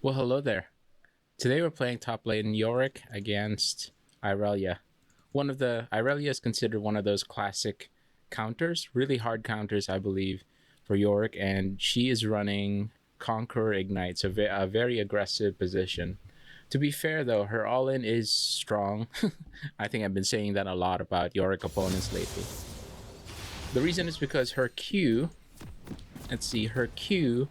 Well, hello there. Today we're playing top lane Yorick against Irelia. Irelia is considered one of those classic counters, really hard counters, I believe, for Yorick, and she is running Conqueror Ignite, so a very aggressive position. To be fair, though, her all-in is strong. I think I've been saying that a lot about Yorick opponents lately. The reason is because her Q, let's see, her Q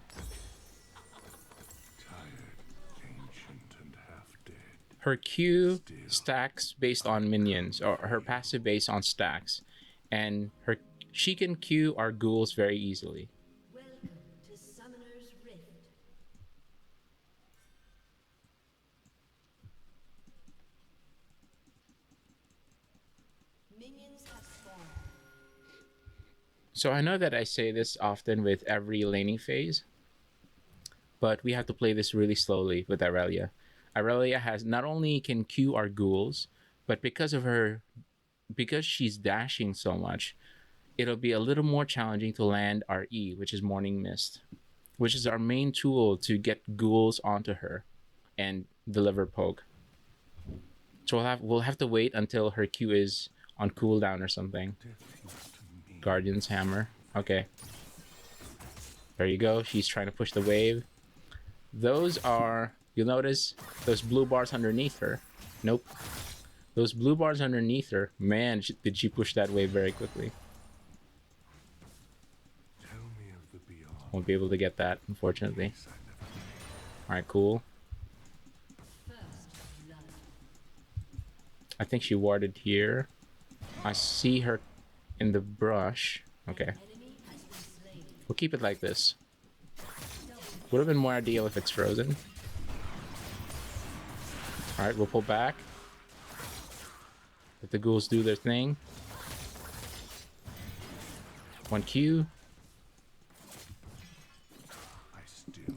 stacks based on minions, or her passive based on stacks, and she can Q our ghouls very easily. Welcome to Summoner's Rift. Minions have spawned. So I know that I say this often with every laning phase, but we have to play this really slowly with Irelia. Irelia has not only can Q our ghouls, but because she's dashing so much, it'll be a little more challenging to land our E, which is Morning Mist, which is our main tool to get ghouls onto her and deliver poke. So we'll have to wait until her Q is on cooldown or something. Guardian's Hammer. Okay. There you go. She's trying to push the wave. You'll notice those blue bars underneath her. Nope. Those blue bars underneath her, man, did she push that wave very quickly. Won't be able to get that, unfortunately. Alright, cool. I think she warded here. I see her in the brush. Okay. We'll keep it like this. Would have been more ideal if it's frozen. Alright, we'll pull back. Let the ghouls do their thing. 1Q.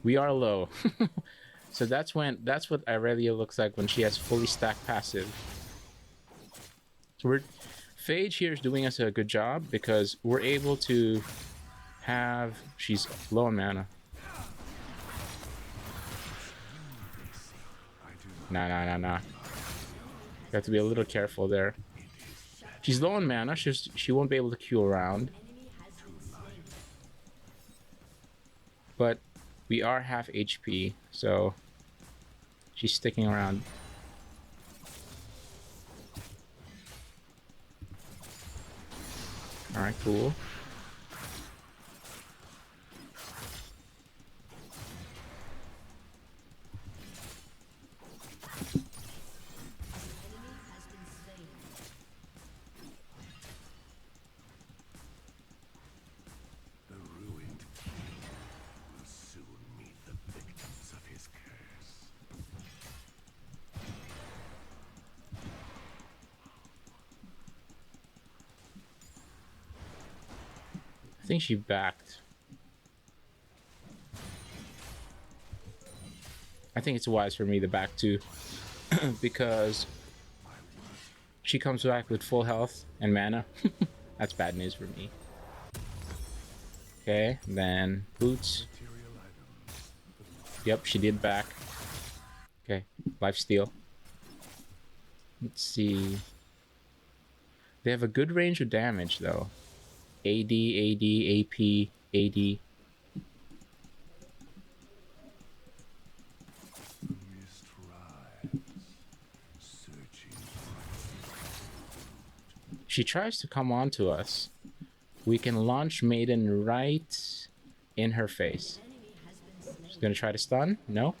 We are low. So that's what Irelia looks like when she has fully stacked passive. So Phage here is doing us a good job because we're able to have... She's low on mana. Nah. You have to be a little careful there. She's low on mana. She won't be able to Q around. But we are half HP, so she's sticking around. Alright, cool. I think she backed. I think it's wise for me to back too, because she comes back with full health and mana. That's bad news for me. Okay, then boots. Yep, she did back. Okay, lifesteal. Let's see. They have a good range of damage though. AD, AP, AD. She tries to come on to us. We can launch Maiden right in her face. She's gonna try to stun? No?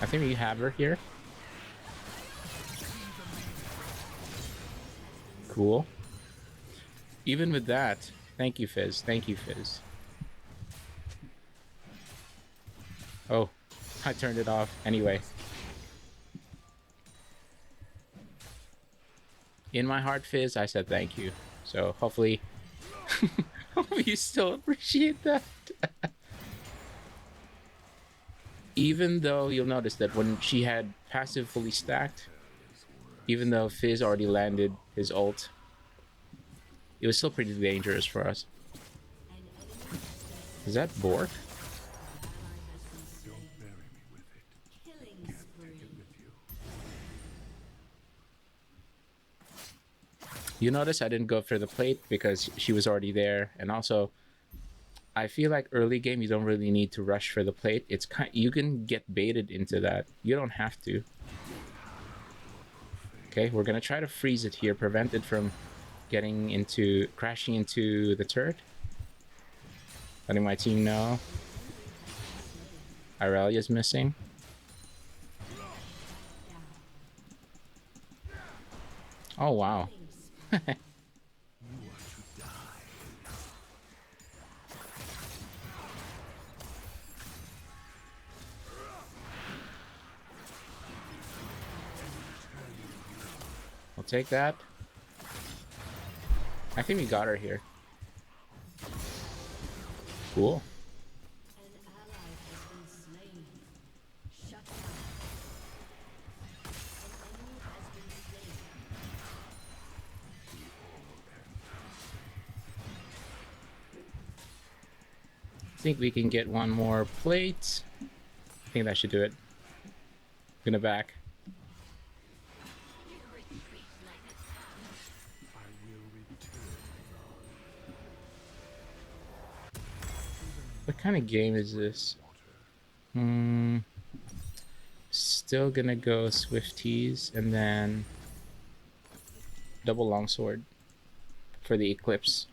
I think we have her here. Cool. Even with that, thank you, Fizz. Thank you, Fizz. Oh, I turned it off. Anyway. In my heart, Fizz, I said thank you. So hopefully you still appreciate that. Even though you'll notice that when she had passive fully stacked, even though Fizz already landed his ult, it was still pretty dangerous for us. An enemy has been Is slain. that Bork? An ally has been slain. Don't bury me with it. Killing Take spree. it with you. You notice I didn't go for the plate because she was already there, and also I feel like early game you don't really need to rush for the plate. It's you can get baited into that. You don't have to. Okay, we're gonna try to freeze it here, prevent it from crashing into the turret. Letting my team know Irelia's missing. Oh wow. Killing spree. You are to die. I'll take that. I think we got her here. Cool. An ally has been slain. Shut down. An enemy has been slain. I think we can get one more plate. I think that should do it. Gonna back. I will return. What kind of game is this? Water. Still gonna go Swift Tees and then double longsword for the Eclipse.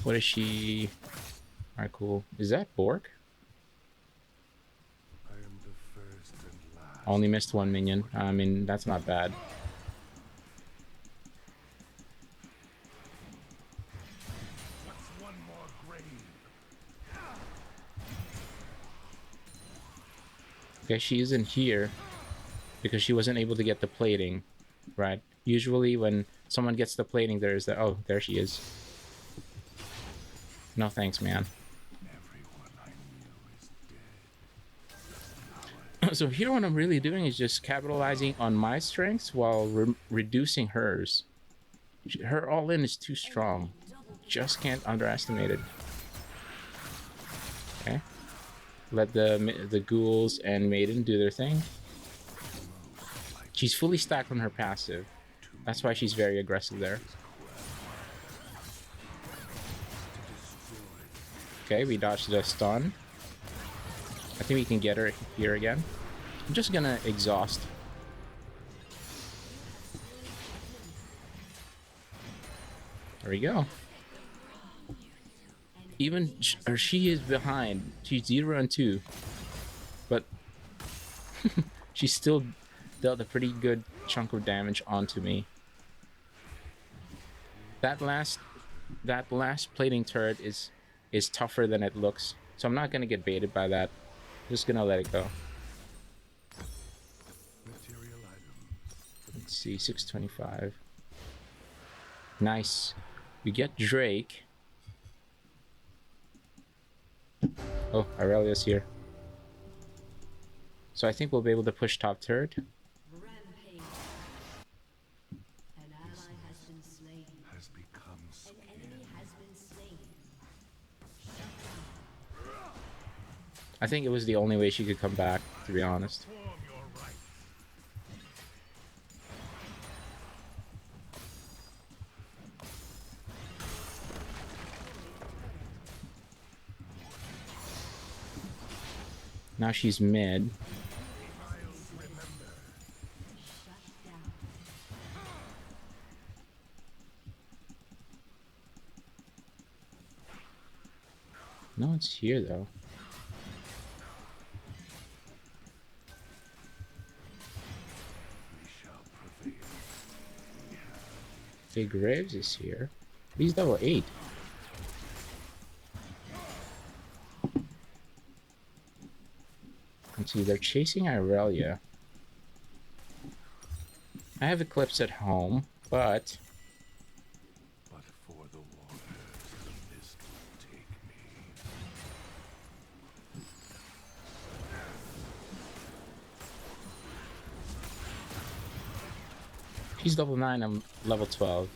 What is she? Alright, cool. Is that Bork? I am the first and last. Only missed one minion. I mean, that's not bad. What's one more grave? Okay, she isn't here because she wasn't able to get the plating, right? Usually when someone gets the plating, there's the... Oh, there she is. No thanks, man. Everyone I knew is dead. So here what I'm really doing is just capitalizing on my strengths while reducing hers. Her all-in is too strong. Just can't underestimate it. Okay. Let the ghouls and maiden do their thing. She's fully stacked on her passive. That's why she's very aggressive there. Okay, we dodged the stun. I think we can get her here again. I'm just gonna exhaust. There we go. Even she is behind. She's 0 and 2, but she still dealt a pretty good chunk of damage onto me. That last plating turret is tougher than it looks, so I'm not gonna get baited by that. I'm just gonna let it go. Material item. Let's see, 625. Nice. We get Drake. Oh, Irelia's here. So I think we'll be able to push top turret. Rampage. An ally has been slain. Has become An skin. enemy has been slain. I think it was the only way she could come back, to be honest. Perform your rites. Now she's mid. I'll remember. Shut down. No one's here though. We shall prevail. Big Graves is here. He's level 8. Let's see, they're chasing Irelia. I have Eclipse at home, but But for the waters, the mist will take me. She's level 9, I'm level 12.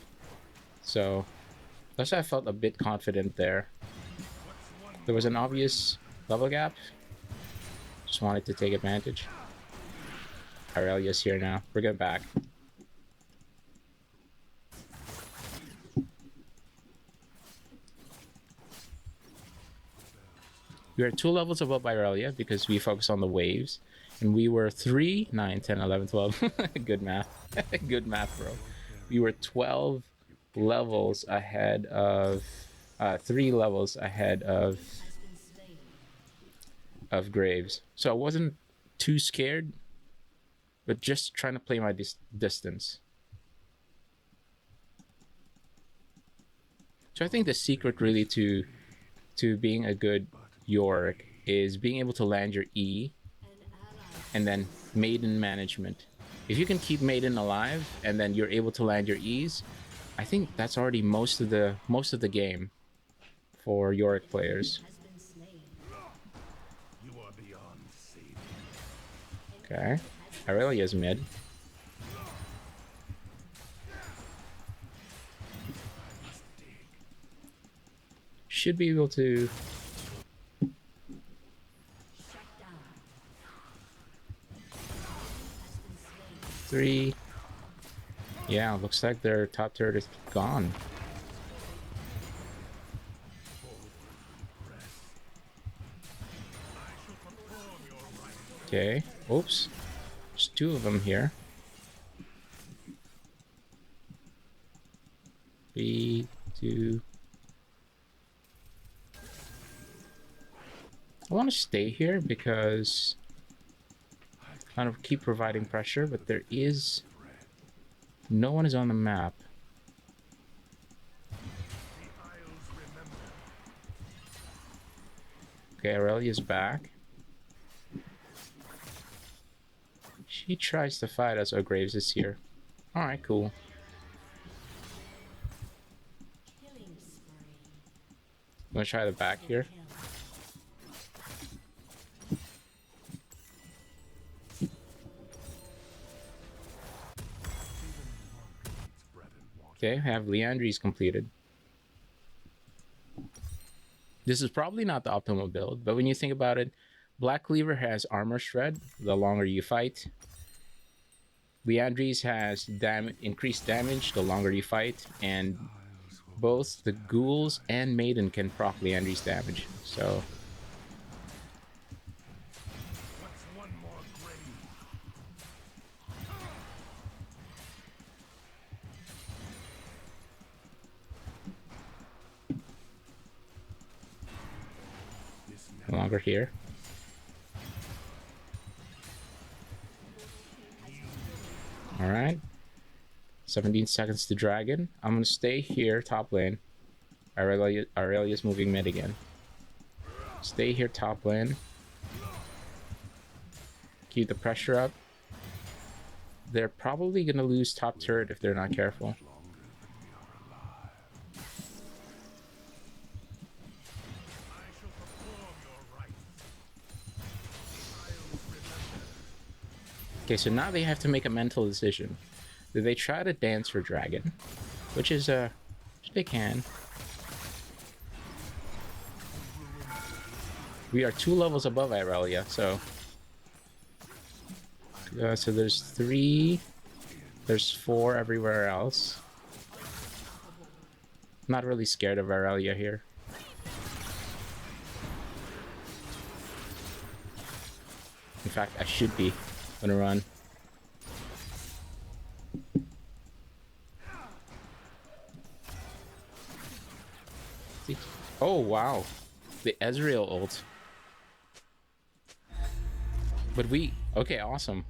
So that's why I felt a bit confident there. There was an obvious level gap. Just wanted to take advantage. Irelia's here now. We're going back. We are 2 levels above Irelia because we focus on the waves. And we were 3, 9, 10, 11, 12. Good math. Good math, bro. We were 12 levels ahead of... 3 levels ahead of Graves. So I wasn't too scared, but just trying to play my distance. So I think the secret really to being a good Yorick is being able to land your E and then Maiden management. If you can keep Maiden alive and then you're able to land your E's, I think that's already most of the game for Yorick players. You are beyond saving. Okay, Irelia's mid. Should be able to. Three. Yeah, looks like their top turret is gone. Okay. Oops. There's 2 of them here. 3, 2. I want to stay here because kind of keep providing pressure, but there is no one is on the map. Okay, Irelia's back. She tries to fight us. Oh, Graves is here. Alright, cool. I'm gonna try the back here. Okay, have Leandries completed. This is probably not the optimal build, but when you think about it, Black Cleaver has armor shred the longer you fight. Leandries has increased damage the longer you fight, and both the ghouls and Maiden can proc Leandries damage. So no longer here. Alright. 17 seconds to dragon. I'm gonna stay here top lane. Irelia's moving mid again. Stay here top lane. Keep the pressure up. They're probably gonna lose top turret if they're not careful. Okay, so now they have to make a mental decision. Do they try to dance for dragon? Which is, which they can. We are 2 levels above Irelia, so... so there's 3... There's 4 everywhere else. Not really scared of Irelia here. In fact, I should be. Gonna run. Oh wow, the Ezreal ult. But okay, awesome.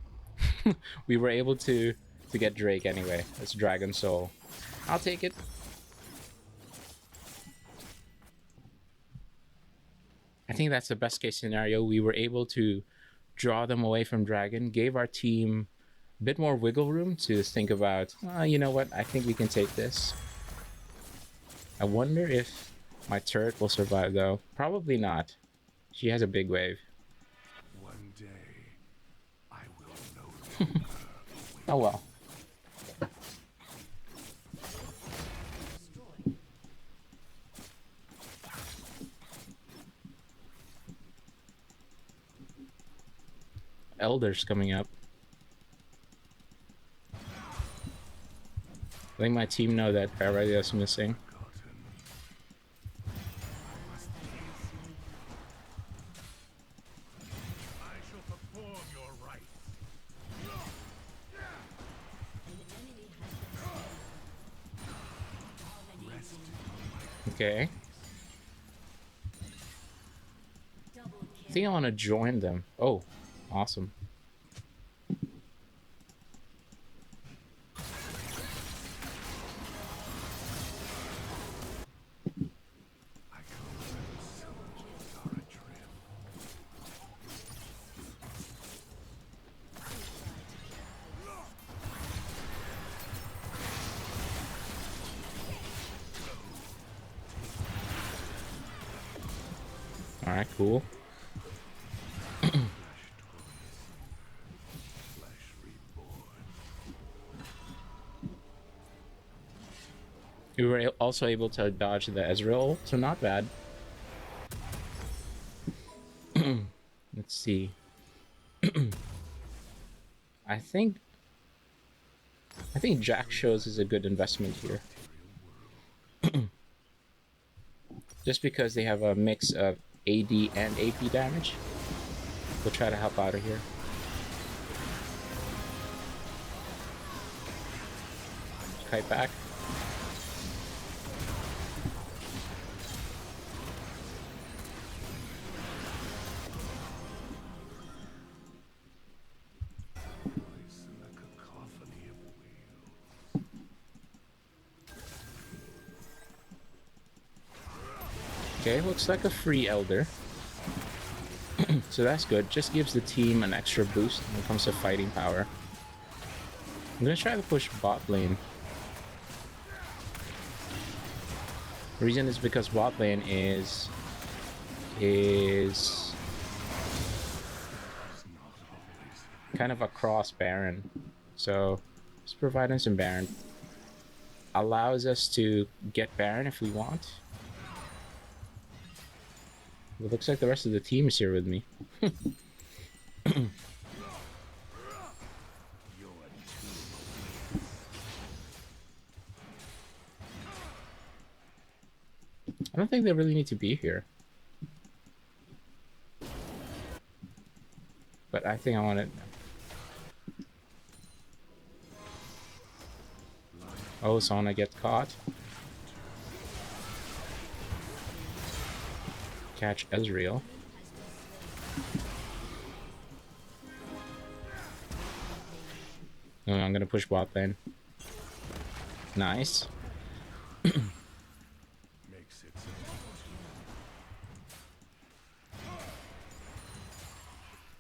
We were able to get Drake anyway. That's Dragon Soul. I'll take it. I think that's the best case scenario. We were able to draw them away from Dragon, gave our team a bit more wiggle room to think about, you know what, I think we can take this. I wonder if my turret will survive though. Probably not. She has a big wave. One day, I will know. Oh well. elders coming up. I think my team know that Irelia is missing. Forgotten. I shall perform your rites. Rest in Okay. I think I want to join them. Oh, awesome. I go where the souls are adrift. All right, cool. Flesh torn flesh reborn. We were also able to dodge the Ezreal, so not bad. Let's see. I think Jack shows is a good investment here. Just because they have a mix of AD and AP damage. We'll try to help out of here. Kite back. Voice in the cacophony of wheels. Okay, looks like a free Elder. So that's good. Just gives the team an extra boost when it comes to fighting power. I'm gonna try to push bot lane. The reason is because bot lane is It's not always kind of a cross Baron. So just providing some Baron allows us to get Baron if we want. It looks like the rest of the team is here with me. your tomb. I don't think they really need to be here. But I think I want it. Oh, Sona gets caught. Catch Ezreal. No, I'm gonna push bot lane. Nice. Makes it so.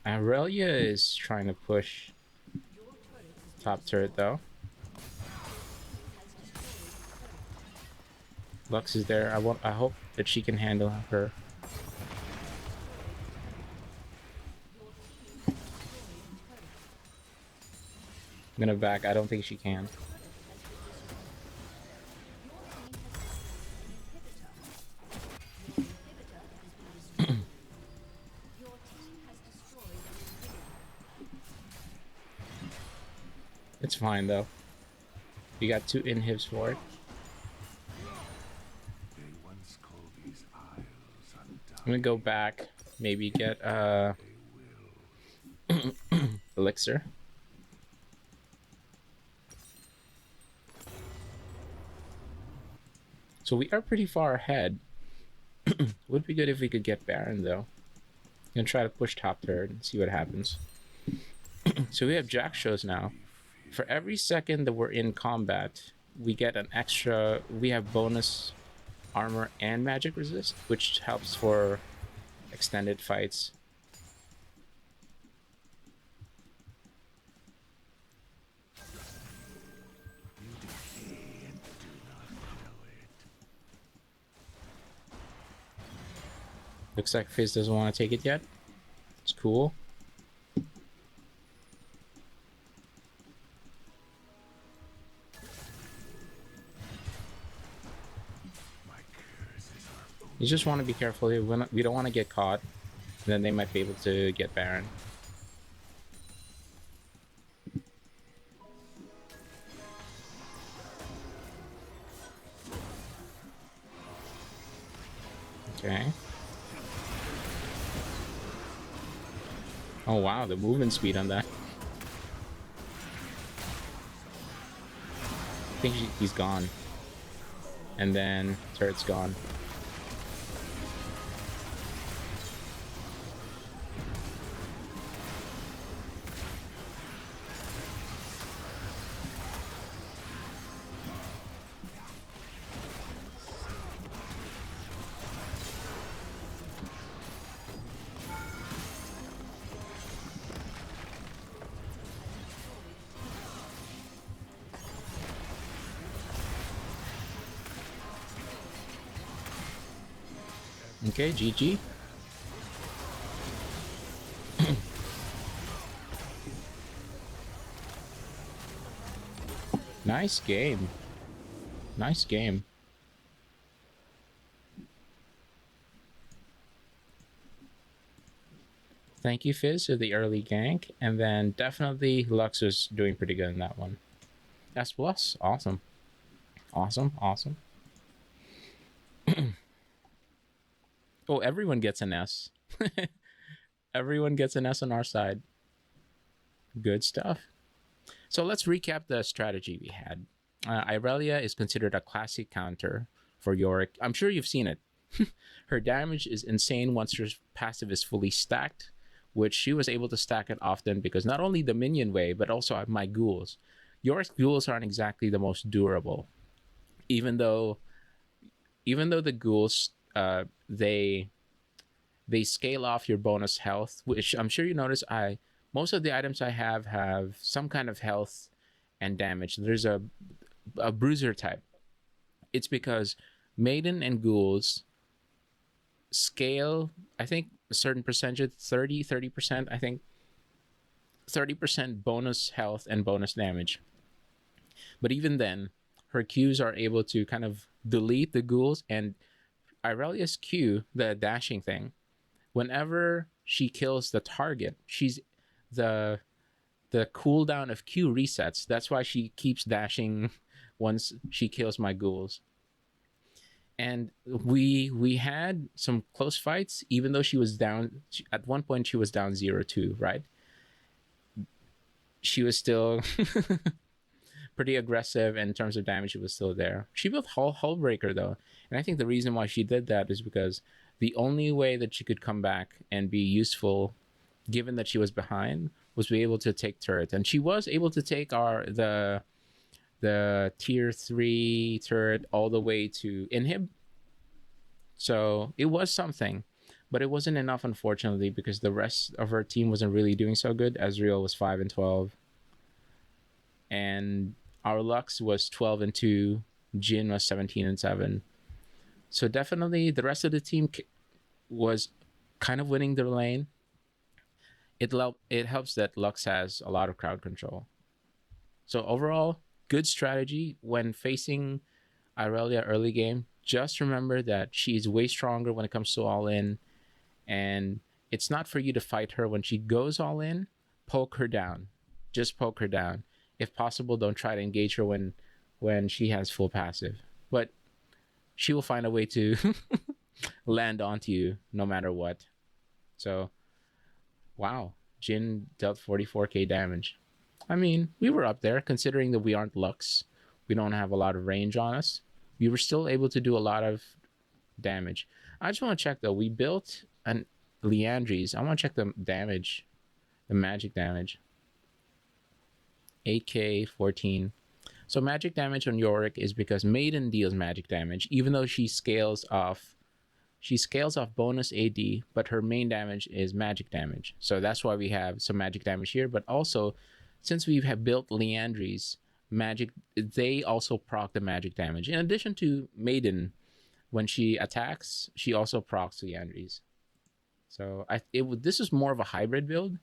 Irelia is trying to push top turret though. Lux is there. I hope that she can handle her. I'm gonna back. I don't think she can. It's fine though. We got 2 inhibs for it. They once called these isles I'm undying. gonna go back. Maybe get They will. elixir. So we are pretty far ahead. Would be good if we could get Baron though. I'm gonna try to push top turret and see what happens. So we have Jack shows now. For every second that we're in combat, we get an extra. We have bonus armor and magic resist, which helps for extended fights. You decay and do not know it. Looks like Fizz doesn't want to take it yet. It's cool. My curses are over. You just want to be careful here. We don't want to get caught. Then they might be able to get Baron. Okay. Oh wow, the movement speed on that. I think he's gone. And then turret's gone. Okay, GG. Nice game. Nice game. Thank you, Fizz, for the early gank. And then definitely Lux was doing pretty good in that one. S plus. Awesome. Awesome. Awesome. Oh, everyone gets an S. Everyone gets an S on our side. Good stuff. So let's recap the strategy we had. Irelia is considered a classic counter for Yorick. I'm sure you've seen it. Her damage is insane once her passive is fully stacked, which she was able to stack it often because not only the minion wave, but also my ghouls. Yorick's ghouls aren't exactly the most durable, even though the ghouls they scale off your bonus health, which I'm sure you notice. Most of the items I have some kind of health and damage. There's a bruiser type. It's because maiden and ghouls scale, I think, a certain percentage, 30%, I think 30% bonus health and bonus damage. But even then, her Qs are able to kind of delete the ghouls, and Irelia's Q, the dashing thing, whenever she kills the target, she's the cooldown of Q resets. That's why she keeps dashing once she kills my ghouls. And we had some close fights, even though she was down. At one point, she was down 0-2, right? She was still pretty aggressive, and in terms of damage, she was still there. She built Hullbreaker, though. And I think the reason why she did that is because the only way that she could come back and be useful, given that she was behind, was be able to take turret. And she was able to take the tier 3 turret all the way to inhib. So it was something, but it wasn't enough, unfortunately, because the rest of her team wasn't really doing so good. Ezreal was 5-12, and our Lux was 12-2. Jin was 17-7. So definitely the rest of the team was kind of winning their lane. It helps that Lux has a lot of crowd control. So overall, good strategy when facing Irelia early game. Just remember that she's way stronger when it comes to all in, and it's not for you to fight her when she goes all in. Poke her down. Just poke her down. If possible, don't try to engage her when she has full passive. But she will find a way to land onto you no matter what. So, wow. Jin dealt 44k damage. I mean, we were up there considering that we aren't Lux. We don't have a lot of range on us. We were still able to do a lot of damage. I just want to check though. We built an Leandries. I want to check the damage, the magic damage. 8k, 14. So magic damage on Yorick is because Maiden deals magic damage, even though she scales off bonus AD, but her main damage is magic damage. So that's why we have some magic damage here. But also, since we have built Leandries, magic, they also proc the magic damage. In addition to Maiden, when she attacks, she also procs Leandries. So this is more of a hybrid build.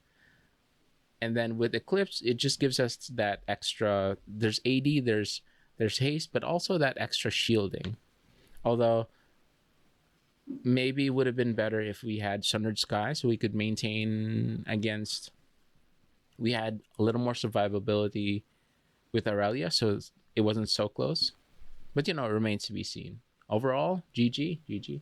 And then with Eclipse, it just gives us that extra. There's AD, there's haste, but also that extra shielding. Although maybe it would have been better if we had Sundered Sky, so we could maintain against. We had a little more survivability with Irelia, so it wasn't so close. But it remains to be seen. Overall, GG.